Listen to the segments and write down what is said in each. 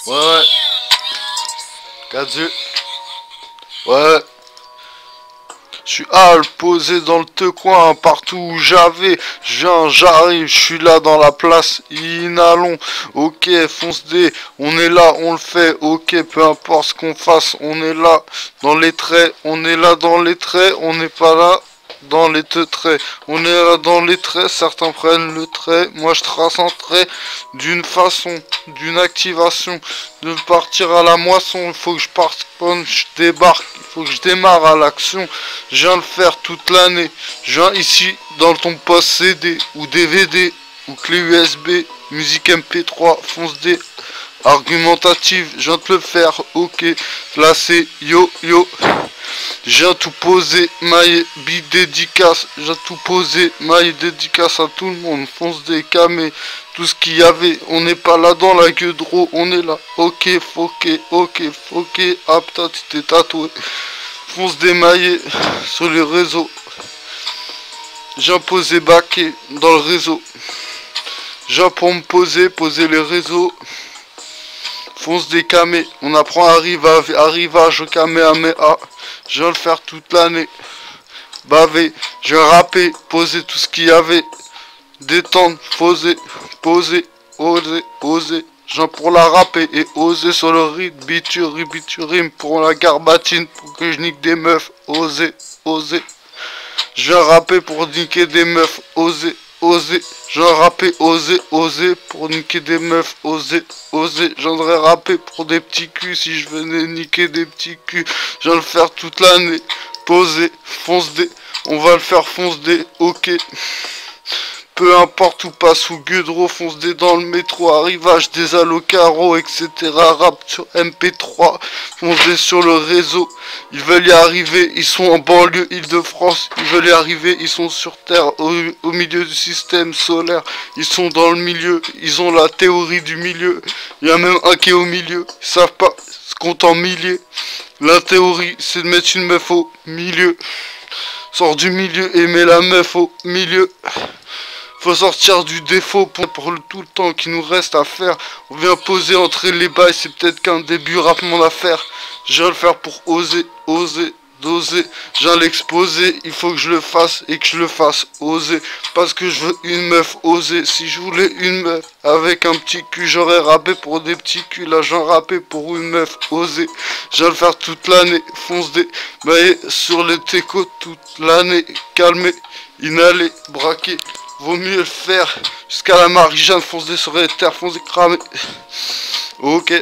Ouais. 4 yeux. Ouais. Je suis posé dans le te coin, partout où j'avais, j'arrive, je suis là dans la place, inhalons, ok, fonce D, on est là, on le fait, ok, peu importe ce qu'on fasse, on est là, dans les traits, on est là dans les traits, on n'est pas là dans les deux traits, on est là dans les traits, certains prennent le trait, moi je trace un trait d'une façon, d'une activation, de partir à la moisson, il faut que je parte quand je débarque, il faut que je démarre à l'action, je viens le faire toute l'année, je viens ici dans ton poste CD ou DVD ou clé USB, musique MP3, fonce D, argumentative, je viens de le faire, ok, là c'est yo yo. J'ai tout posé, maille, bille dédicace, j'ai tout posé, maille dédicace à tout le monde, fonce des camés, tout ce qu'il y avait, on n'est pas là dans la gueule de roue, on est là, ok, ok, ah putain tu t'es tatoué, fonce démaillé sur les réseaux, j'ai posé baquet dans le réseau, j'ai pour me poser les réseaux, fonce des camés, on apprend arrivage au kamehameha. Je vais le faire toute l'année. Baver, je vais rapper, poser tout ce qu'il y avait. Détendre, poser, oser. Genre pour la rapper et oser sur le rythme. Biturime pour la garbatine, pour que je nique des meufs. Oser. Je vais rapper pour niquer des meufs. Oser. Je vais rapper, oser pour niquer des meufs. Oser. J'aimerais rapper pour des petits culs si je venais niquer des petits culs. Je vais le faire toute l'année. Poser, fonce des. On va le faire fonce des. Ok. Peu importe où passe ou Gueudreau, fonce des dans le métro, arrivage des allocaro, etc. Rap sur MP3, fonce des sur le réseau. Ils veulent y arriver, ils sont en banlieue Île-de-France. Ils veulent y arriver, ils sont sur Terre, au milieu du système solaire. Ils sont dans le milieu, ils ont la théorie du milieu. Il y a même un qui est au milieu, ils savent pas se compte en milliers. La théorie, c'est de mettre une meuf au milieu. Sors du milieu et mets la meuf au milieu. Faut sortir du défaut pour tout le temps qui nous reste à faire. On vient poser, entrer les bails, c'est peut-être qu'un début rap mon affaire. Je vais le faire pour oser, d'oser. Je viens l'exposer, il faut que je le fasse et que je le fasse oser. Parce que je veux une meuf oser. Si je voulais une meuf avec un petit cul, j'aurais rappé pour des petits culs. Là j'en rappé pour une meuf oser. Je vais le faire toute l'année, fonce des mailles sur les técos toute l'année. Calmer, inhaler, braquer. Vaut mieux le faire jusqu'à la Marie-Jeanne, fonce des sur les terres, fonce des cramés. Ok.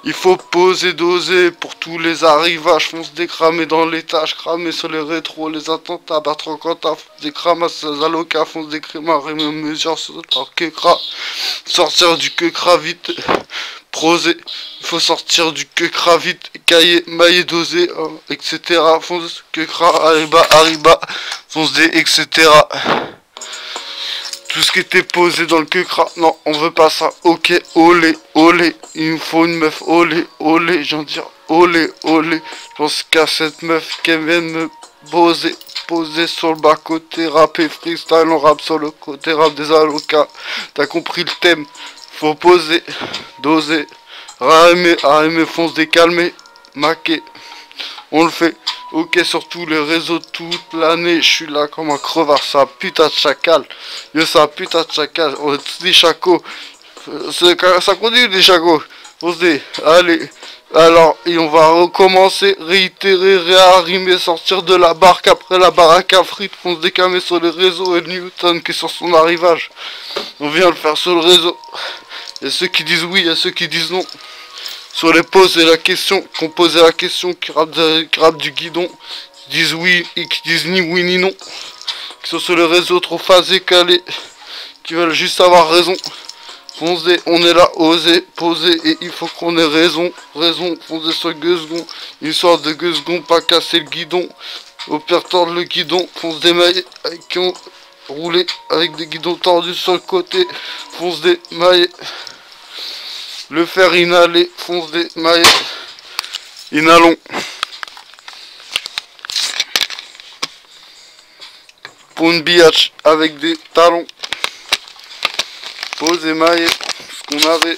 Il faut poser, doser pour tous les arrivages, fonce des cramés dans l'étage, cramés sur les rétros, les attentats, battre en quanta, fonce des cramasses, alocas, fonce des crémas, mesure sur leur quecra. Sortir du quecra vite, prosé. Il faut sortir du quecra vite, cahier, maillé, dosé, etc. Fonce quecra, arriba, fonce des, etc. Tout ce qui était posé dans le quecra, non, on veut pas ça. Ok, olé, il nous faut une meuf, olé, j'en dire olé. Je pense qu'à cette meuf qu'elle vient me poser sur le bas côté, rapper freestyle, on rappe sur le côté rap des allocats. T'as compris le thème, faut poser, doser, raimer, fonce décalmer, maquer. On le fait, ok, sur tous les réseaux toute l'année, je suis là comme un crevard, ça putain de chacal. Yo, ça putain de chacal, on est tous des chacos. Ça continue des chacos. On se dit, allez, alors, et on va recommencer, réitérer, réarrimer, sortir de la barque après la baraque à frites, on se décamer sur les réseaux et Newton qui est sur son arrivage. On vient le faire sur le réseau. Il y a ceux qui disent oui, il y a ceux qui disent non. Sur les poses et la question, qu'on posait la question, qui rappent du guidon, qui disent oui et qui disent ni oui ni non, qui sont sur le réseau trop phasés, calés, qui veulent juste avoir raison. Foncez, on est là, oser, poser, et il faut qu'on ait raison, foncez sur gueusgon, une sorte de gueusgon, pas casser le guidon, au pire tordre le guidon, fonce des mailles qui ont roulé avec des guidons tordus sur le côté, fonce des mailles. Le faire inhaler, fonce des mailles, inhalons. Pour une biatch avec des talons. Pose des mailles, ce qu'on avait.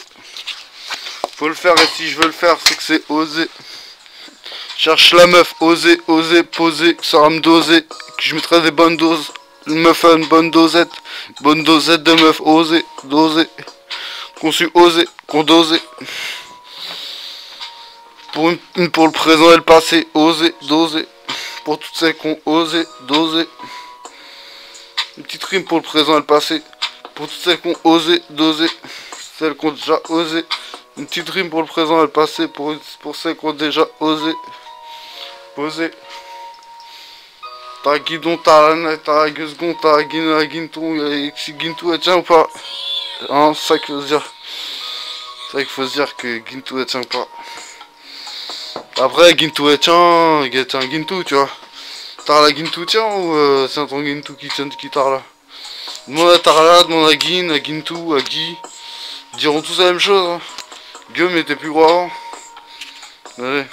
Faut le faire et si je veux le faire, c'est que c'est osé. Cherche la meuf, oser, oser, poser, que ça va me doser, que je mettrai des bonnes doses. Une meuf a une bonne dosette de meuf, oser, doser. Qu'on su oser, qu'on dosé. Pour le présent et le passé, oser, doser. Pour toutes celles qui ont osé, doser. Une petite rime pour le présent et le passé. Pour toutes celles qui ont osé, doser. Celles qui ont déjà osé. Une petite rime pour le présent et le passé. Pour celles qui ont déjà osé. Osé. T'as guidon, t'as la gueusgon, t'as la guinton, si guintou elle tient ou pas. Hein, c'est ça qu'il faut se dire. C'est ça qu'il faut se dire que guintou elle tient pas. Après guintou elle tient guintou, tu vois. T'as la guintou tient ou c'est ton guintou qui tient qui t'a là. Demande à Tarla, demande à Guin, à Guintou, à Guy. Ils diront tous la même chose. Hein. Guillaume était plus gros avant. Allez.